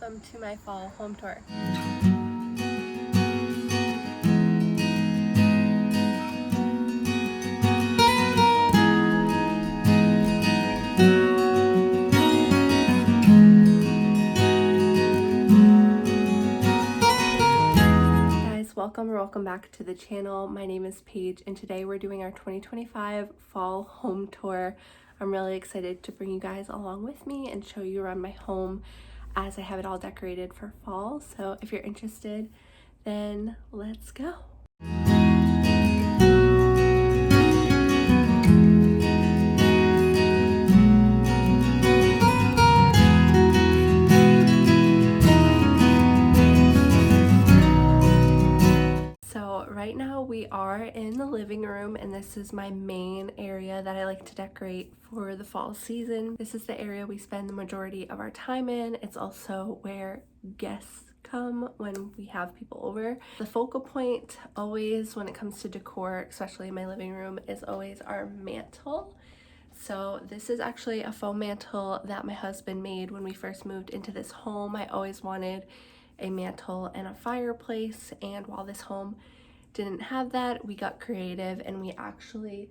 welcome to my fall home tour. Welcome back to the channel. My name is Paige and today we're doing our 2025 fall home tour. I'm really excited to bring you guys along with me and show you around my home as I have it all decorated for fall. So if you're interested, then let's go. Right now we are in the living room and this is my main area that I like to decorate for the fall season. This is the area we spend the majority of our time in. It's also where guests come when we have people over. The focal point always when it comes to decor, especially in my living room, is always our mantle. So this is actually a foam mantle that my husband made when we first moved into this home. I always wanted a mantle and a fireplace, and while this home didn't have that, we got creative and we actually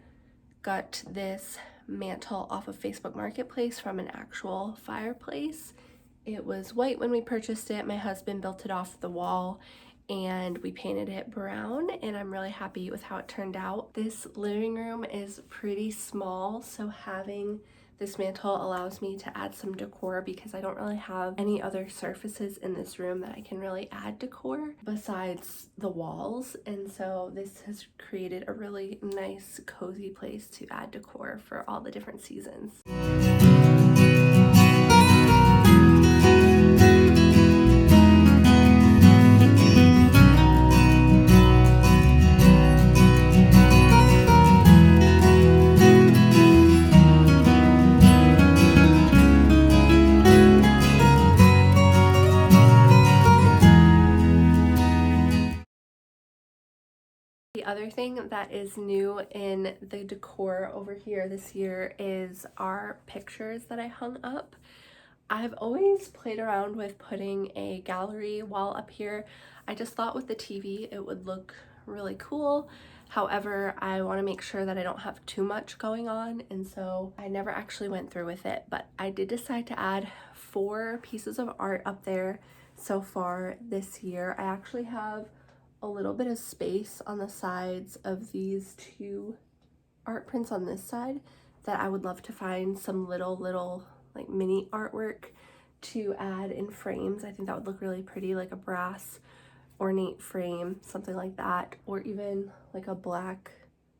got this mantle off of Facebook Marketplace from an actual fireplace. It was white when we purchased it. My husband built it off the wall and we painted it brown, and I'm really happy with how it turned out. This living room is pretty small, so having this mantle allows me to add some decor because I don't really have any other surfaces in this room that I can really add decor besides the walls, and so this has created a really nice cozy place to add decor for all the different seasons. The other thing that is new in the decor over here this year is our pictures that I hung up. I've always played around with putting a gallery wall up here. I just thought with the TV it would look really cool. However, I want to make sure that I don't have too much going on, and so I never actually went through with it, but I did decide to add 4 pieces of art up there so far this year. I actually have a little bit of space on the sides of these 2 art prints on this side that I would love to find some little like mini artwork to add in frames. I think that would look really pretty, like a brass ornate frame, something like that, or even like a black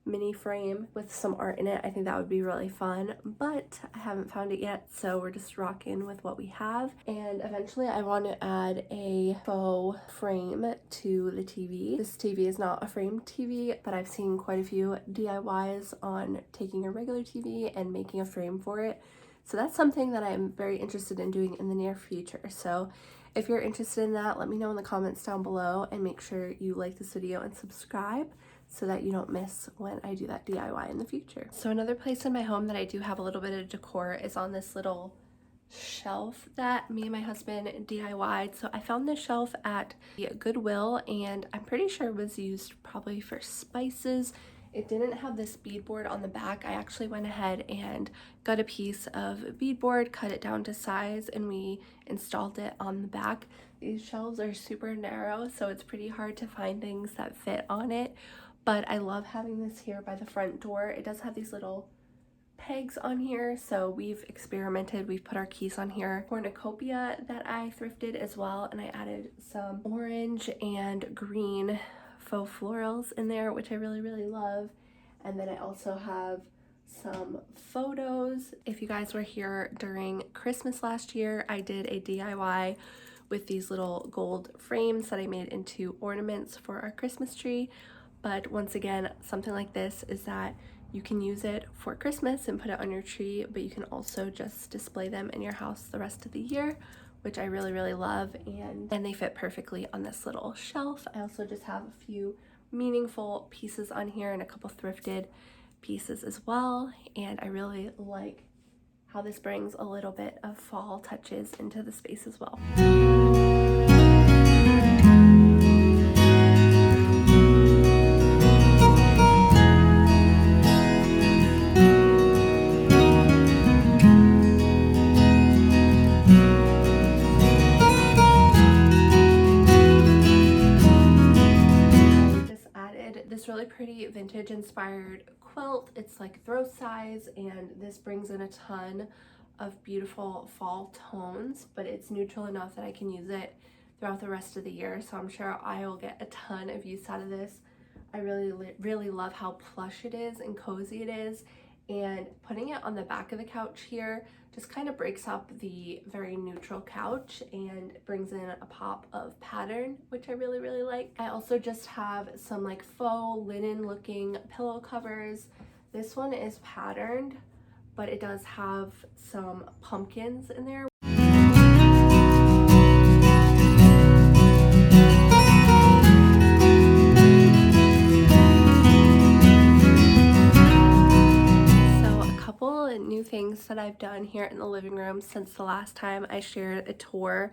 mini frame with some art in it. I think that would be really fun, but I haven't found it yet, so we're just rocking with what we have. And eventually I want to add a faux frame to the TV. This TV is not a framed TV, but I've seen quite a few DIYs on taking a regular TV and making a frame for it. So that's something that I'm very interested in doing in the near future. So if you're interested in that, let me know in the comments down below, and make sure you like this video and subscribe so that you don't miss when I do that DIY in the future. So another place in my home that I do have a little bit of decor is on this little shelf that me and my husband DIY'd. So I found this shelf at Goodwill and I'm pretty sure it was used probably for spices. It didn't have this beadboard on the back. I actually went ahead and got a piece of beadboard, cut it down to size, and we installed it on the back. These shelves are super narrow, so it's pretty hard to find things that fit on it, but I love having this here by the front door. It does have these little pegs on here, so we've experimented. We've put our keys on here. Cornucopia that I thrifted as well, and I added some orange and green faux florals in there, which I really love. And then I also have some photos. If you guys were here during Christmas last year, I did a DIY with these little gold frames that I made into ornaments for our Christmas tree. But once again, something like this is that you can use it for Christmas and put it on your tree, but you can also just display them in your house the rest of the year, which I really love, and they fit perfectly on this little shelf. I also just have a few meaningful pieces on here and a couple thrifted pieces as well, and I really like how this brings a little bit of fall touches into the space as well. This really pretty vintage inspired quilt. It's like throw size, and this brings in a ton of beautiful fall tones, but it's neutral enough that I can use it throughout the rest of the year, so I'm sure I will get a ton of use out of this. I really love how plush it is and cozy it is, and putting it on the back of the couch here just kind of breaks up the very neutral couch and brings in a pop of pattern, which I really like. I also just have some like faux linen looking pillow covers. This one is patterned, but it does have some pumpkins in there. New things that I've done here in the living room since the last time I shared a tour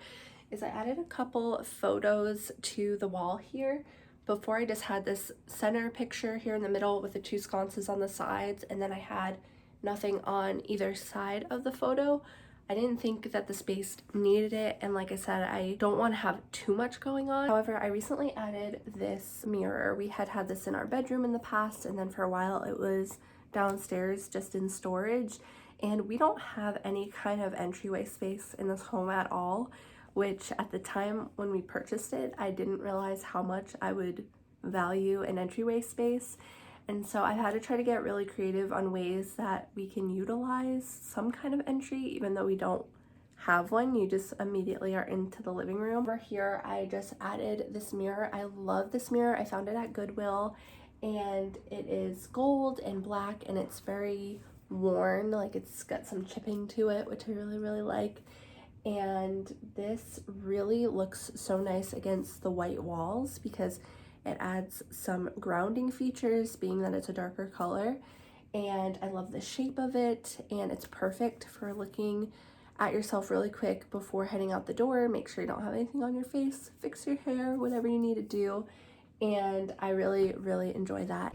is I added a couple photos to the wall here. Before, I just had this center picture here in the middle with the two sconces on the sides, and then I had nothing on either side of the photo. I didn't think that the space needed it, and like I said, I don't want to have too much going on. However, I recently added this mirror. We had this in our bedroom in the past, and then for a while it was downstairs just in storage, and we don't have any kind of entryway space in this home at all, which at the time when we purchased it, I didn't realize how much I would value an entryway space. And so I've had to try to get really creative on ways that we can utilize some kind of entry, even though we don't have one. You just immediately are into the living room. Over here, I just added this mirror. I love this mirror. I found it at Goodwill, and it is gold and black, and it's very worn, like it's got some chipping to it, which I really like. And this really looks so nice against the white walls because it adds some grounding features, being that it's a darker color. And I love the shape of it, and it's perfect for looking at yourself really quick before heading out the door. Make sure you don't have anything on your face, fix your hair, whatever you need to do. And I really enjoy that.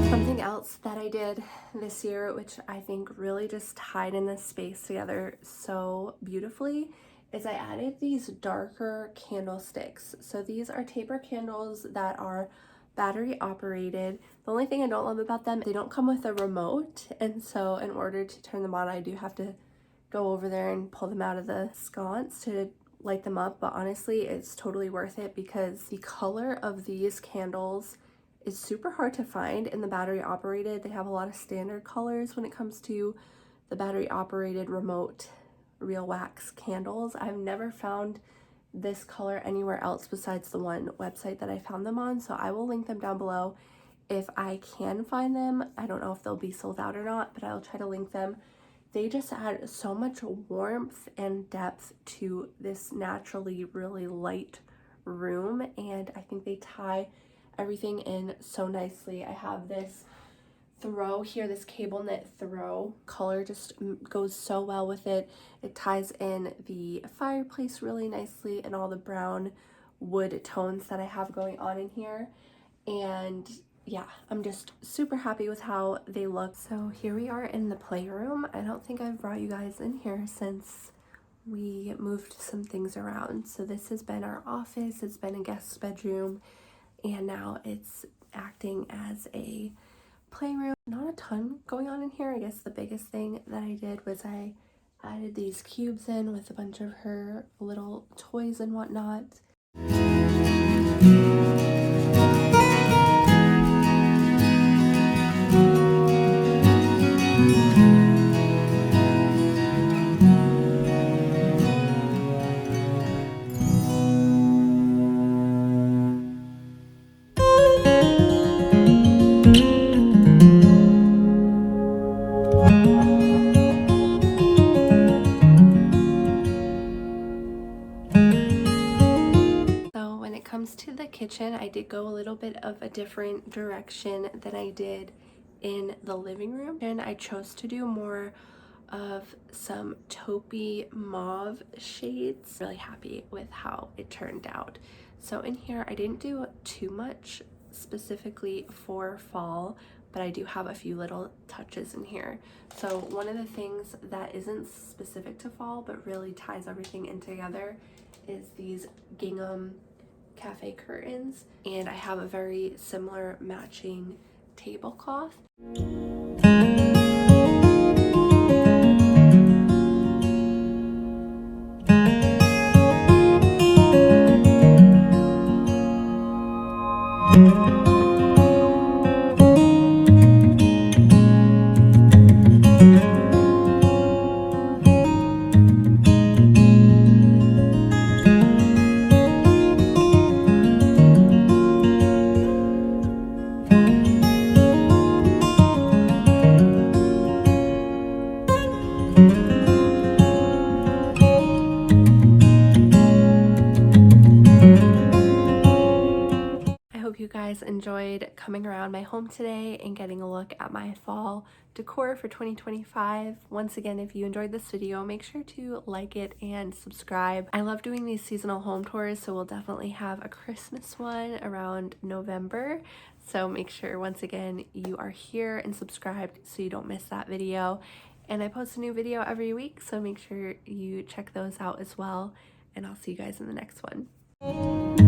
Something else that I did this year, which I think really just tied in this space together so beautifully, is I added these darker candlesticks. So these are taper candles that are battery operated. The only thing I don't love about them, they don't come with a remote, and so in order to turn them on, I do have to go over there and pull them out of the sconce to light them up. But honestly, it's totally worth it because the color of these candles is super hard to find in the battery operated. They have a lot of standard colors when it comes to the battery operated remote real wax candles. I've never found this color anywhere else besides the one website that I found them on, so I will link them down below if I can find them. I don't know if they'll be sold out or not, but I'll try to link them. They just add so much warmth and depth to this naturally really light room, and I think they tie everything in so nicely. I have this throw here, this cable knit throw color just goes so well with it. It ties in the fireplace really nicely and all the brown wood tones that I have going on in here. And yeah, I'm just super happy with how they look. So here we are in the playroom. I don't think I've brought you guys in here since we moved some things around. So this has been our office, it's been a guest bedroom, and now it's acting as a playroom. Not a ton going on in here. I guess the biggest thing that I did was I added these cubes in with a bunch of her little toys and whatnot. comes to the kitchen, I did go a little bit of a different direction than I did in the living room, and I chose to do more of some taupey mauve shades. Really happy with how it turned out. So in here I didn't do too much specifically for fall, but I do have a few little touches in here. So one of the things that isn't specific to fall but really ties everything in together is these gingham cafe curtains, and I have a very similar matching tablecloth. You guys enjoyed coming around my home today and getting a look at my fall decor for 2025. Once again, if you enjoyed this video, make sure to like it and subscribe. I love doing these seasonal home tours, so we'll definitely have a Christmas one around November. So make sure, once again, you are here and subscribed so you don't miss that video. And I post a new video every week, so make sure you check those out as well. And I'll see you guys in the next one.